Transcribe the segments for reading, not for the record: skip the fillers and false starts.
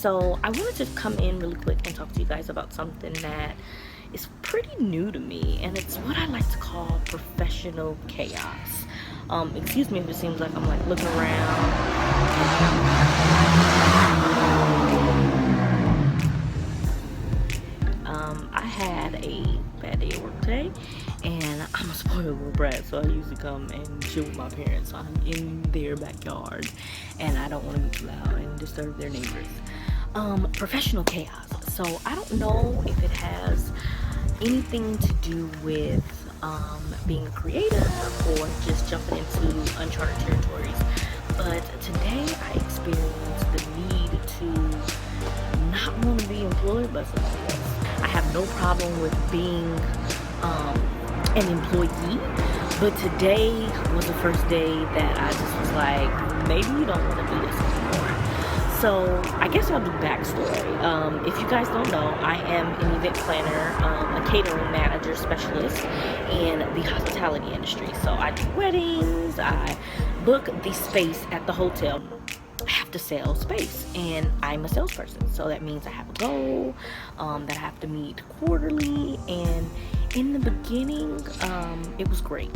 So I wanted to come in really quick and talk to you guys about something that is pretty new to me, and it's what I like to call professional chaos. Excuse me if it seems like I'm like looking around. I had a bad day at work today, and I'm a spoiled little brat, so I usually come and chill with my parents. So I'm in their backyard, and I don't want to be too loud and disturb their neighbors. Professional chaos. So I don't know if it has anything to do with being a creative or just jumping into uncharted territories. But today I experienced the need to not want to be employed by somebody else. I have no problem with being an employee, but today was the first day that I just was like, maybe you don't want to do this anymore. So I guess I'll do backstory. If you guys don't know, I am an event planner, a catering manager specialist in the hospitality industry. So I do weddings, I book the space at the hotel. I have to sell space, and I'm a salesperson, so that means I have a goal that I have to meet quarterly. And in the beginning, it was great.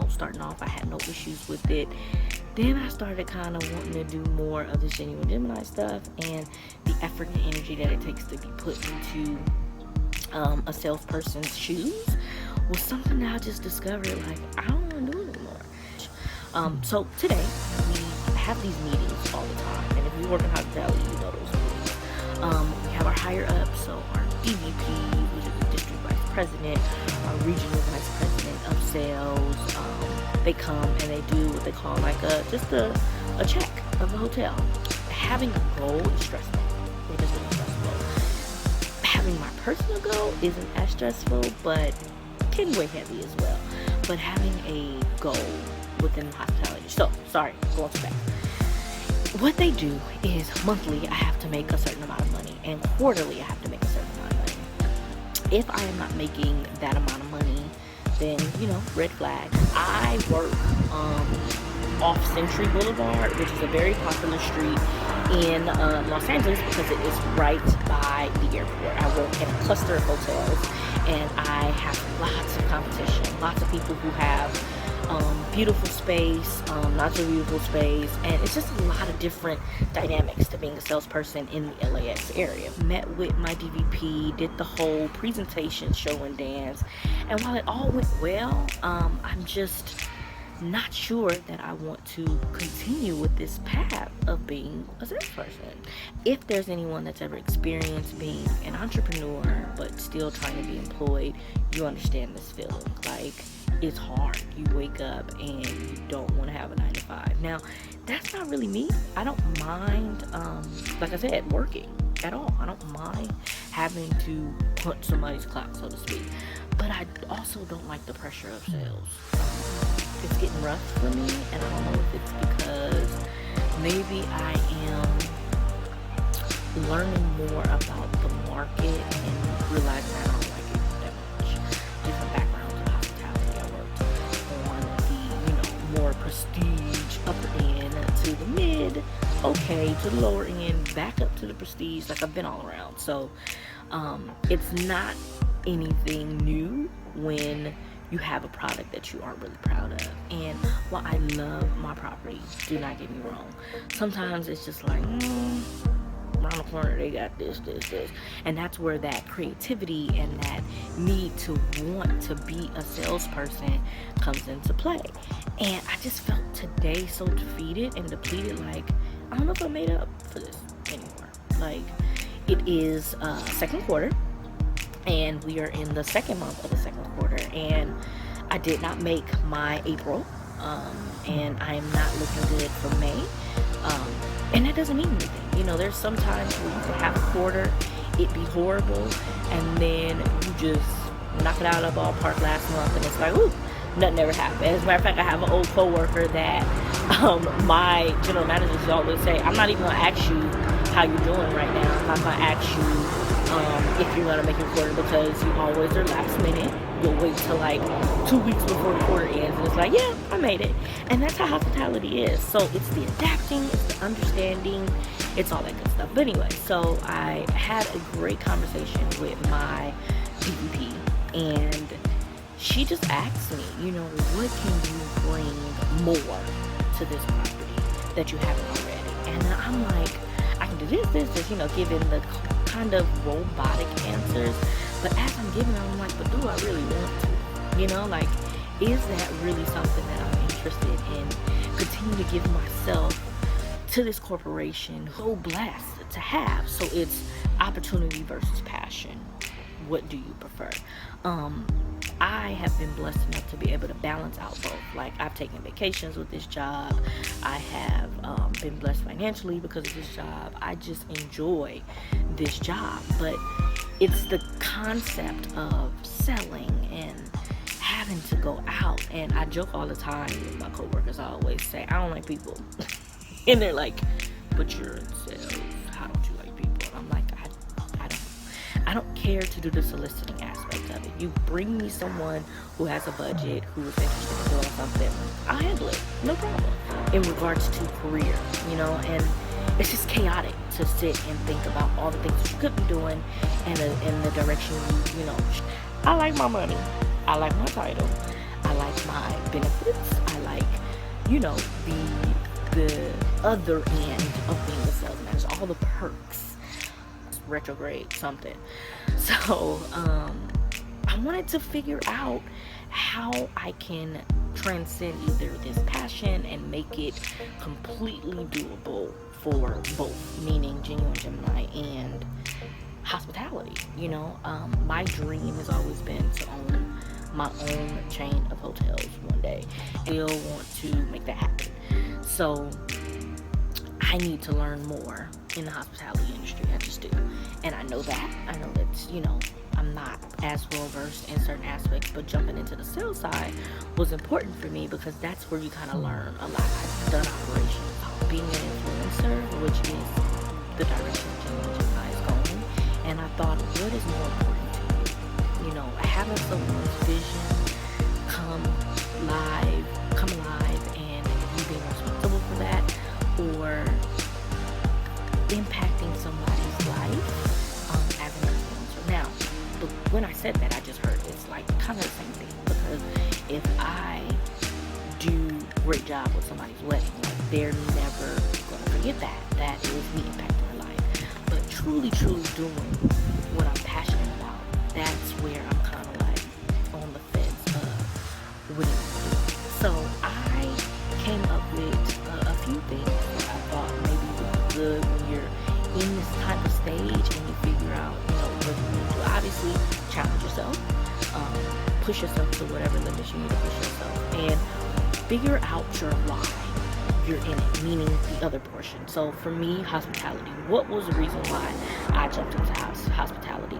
Starting off, I had no issues with it. Then I started kind of wanting to do more of the genuine Gemini stuff, and the effort and energy that it takes to be put into a salesperson's shoes was something that I just discovered, like, I don't want to do it anymore. So today, we have these meetings all the time, and if you work in hospitality, you know those meetings. We have our higher ups, so our DVP, which is the district vice president, our regional vice president of sales. They come and they do what they call like just a check of the hotel. Having a goal is stressful. It is really stressful. Having my personal goal isn't as stressful, but can weigh heavy as well. But having a goal within hospitality. So, sorry, going too fast. What they do is monthly I have to make a certain amount of money, and quarterly I have to make a certain amount of money. If I am not making that amount of money, then, red flag. I work off Century Boulevard, which is a very popular street in Los Angeles because it is right by the airport. I work in a cluster of hotels, and I have lots of competition, lots of people who have beautiful space, not so beautiful space, and it's just a lot of different dynamics to being a salesperson in the LAX area. Met with my DVP, did the whole presentation, show and dance, and while it all went well, I'm just not sure that I want to continue with this path of being a salesperson. If there's anyone that's ever experienced being an entrepreneur but still trying to be employed, you understand this feeling. Like, it's hard. You wake up and you don't want to have a 9 to 5. Now, that's not really me. I don't mind, like I said, working at all. I don't mind having to punch somebody's clock, so to speak. But I also don't like the pressure of sales. It's getting rough for me, and I don't know if it's because maybe I am learning more about the market and realizing I don't like it that much. Different backgrounds in hospitality. I worked on the, more prestige upper end to the mid, okay, to the lower end, back up to the prestige. Like, I've been all around. So it's not anything new when you have a product that you aren't really proud of. And while I love my property, do not get me wrong, sometimes it's just like, around the corner they got this. And that's where that creativity and that need to want to be a salesperson comes into play. And I just felt today so defeated and depleted, like, I don't know if I'm made up for this anymore. Like, it is second quarter, and we are in the second month of the second quarter, and I did not make my April, and I'm not looking good for May, and that doesn't mean anything. There's sometimes where you can have a quarter, it be horrible, and then you just knock it out of the ballpark last month, and it's like, ooh, nothing ever happened. As a matter of fact, I have an old coworker that my general manager always say, I'm not even going to ask you how you're doing right now. I'm not going to ask you if you're gonna make your quarter, because you always are last minute. You'll wait till like 2 weeks before the quarter ends, and it's like, yeah, I made it. And that's how hospitality is. So it's the adapting, it's the understanding, it's all that good stuff. But anyway, so I had a great conversation with my DVP, and she just asked me, what can you bring more to this property that you haven't already? And I'm like, I can do this, giving the kind of robotic answers. But as I'm giving them, I'm like, but do I really want to? Is that really something that I'm interested in? Continue to give myself to this corporation, so blessed to have. So it's opportunity versus passion. What do you prefer? I have been blessed enough to be able to balance out both. Like, I've taken vacations with this job. I have been blessed financially because of this job. I just enjoy this job. But it's the concept of selling and having to go out. And I joke all the time with my coworkers. I always say, I don't like people. And they're like, but you're in sales. How don't you like people? And I'm like, I don't care to do the soliciting aspect of it. You bring me someone who has a budget, who is interested in doing something, I'll handle it, no problem. In regards to career, and it's just chaotic to sit and think about all the things that you could be doing and in the direction I like my money, I like my title, I like my benefits, I like, the other end of being a sales manager, all the perks. Retrograde something. So I wanted to figure out how I can transcend either this passion and make it completely doable for both, meaning Genuine Gemini and hospitality. My dream has always been to own my own chain of hotels one day. I still want to make that happen. So I need to learn more in the hospitality industry. I just do. And I know that. I'm not as well versed in certain aspects, but jumping into the sales side was important for me because that's where you kind of learn a lot. I've done operations, being an influencer, which is the direction Genuine Gemini is going. And I thought, what is more important to you? Having someone's vision come alive, and you being responsible for that, or impacting somebody's life as an influencer. Now, when I said that, I just heard it's like kind of the same thing, because if I do a great job with somebody's wedding, they're never going to forget that it was me impacting their life. But truly doing what I'm passionate about, that's where I'm kind of like on the fence of what I'm doing. So I came up with a few things that I thought maybe would be good when you're in this type of stage and you figure out, what you need to do. Obviously, challenge yourself, push yourself to whatever limits you need to push yourself, and figure out your why you're in it, meaning the other portion. So for me, hospitality. What was the reason why I jumped into hospitality?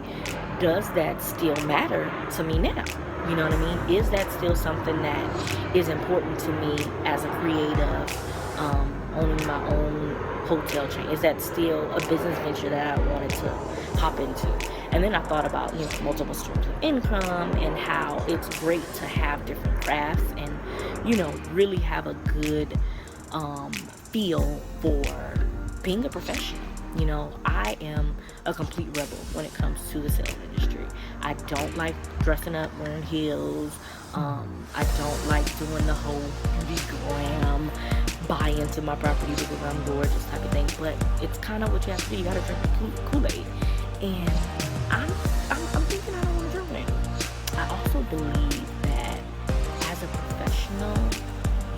Does that still matter to me now? You know what I mean? Is that still something that is important to me as a creative, owning my own hotel chain? Is that still a business venture that I wanted to hop into? And then I thought about, multiple streams of income and how it's great to have different crafts and, really have a good feel for being a professional. I am a complete rebel when it comes to the sales industry. I don't like dressing up, wearing heels. I don't like doing the whole beauty glam, buy into my property because I'm gorgeous type of thing. But it's kind of what you have to do. You got to drink the Kool-Aid. And I'm thinking I don't want to drink it. I also believe that as a professional,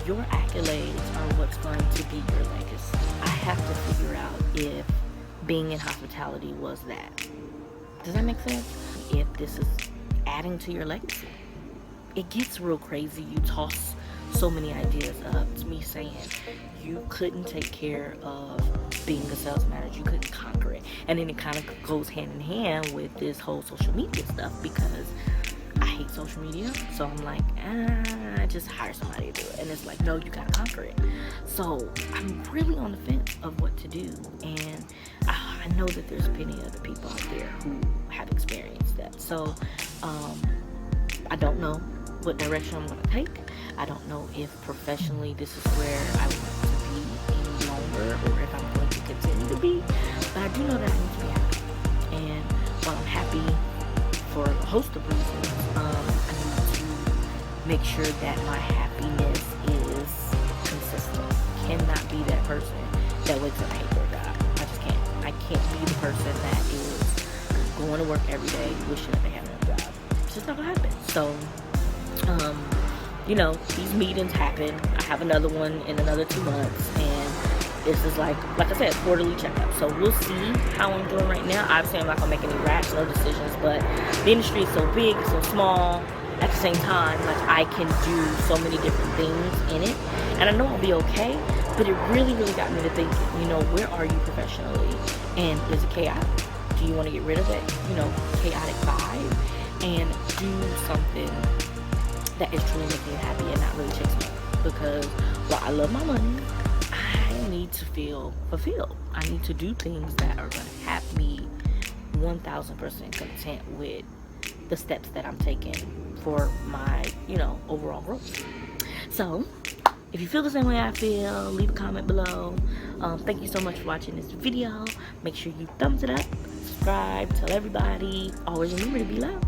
your accolades are what's going to be your legacy. I have to figure out if being in hospitality was that. Does that make sense? If this is adding to your legacy. It gets real crazy. You toss so many ideas up. It's me saying you couldn't take care of being a sales manager. You couldn't conquer it. And then it kind of goes hand in hand with this whole social media stuff, because I hate social media. So I'm like, just hire somebody to do it. And it's like, no, you gotta conquer it. So I'm really on the fence of what to do. And I I know that there's plenty of other people out there who have experienced that. So I don't know what direction I'm going to take. I don't know if professionally this is where I want to be any longer, or if I'm going to continue to be. But I do know that I need to be happy. And while I'm happy for a host of reasons, I need to make sure that my happiness is consistent. Cannot be that person that wakes up and hates their job. I just can't. I can't be the person that is going to work every day wishing that they had a job. It's just not gonna happen. So, these meetings happen. I have another one in another 2 months, and this is like I said, quarterly checkup. So we'll see how I'm doing right now. Obviously, I'm not gonna make any rational decisions, but the industry is so big, it's so small. At the same time, I can do so many different things in it, and I know I'll be okay. But it really, really got me to thinking, where are you professionally? And is it chaotic? Do you want to get rid of that, chaotic vibe and do something that is truly making you happy and not really chasing money? Because while I love my money, I need to feel fulfilled. I need to do things that are going to have me 1,000% content with the steps that I'm taking for my, overall growth. So, if you feel the same way I feel, leave a comment below. Thank you so much for watching this video. Make sure you thumbs it up, subscribe, tell everybody. Always remember to be loved.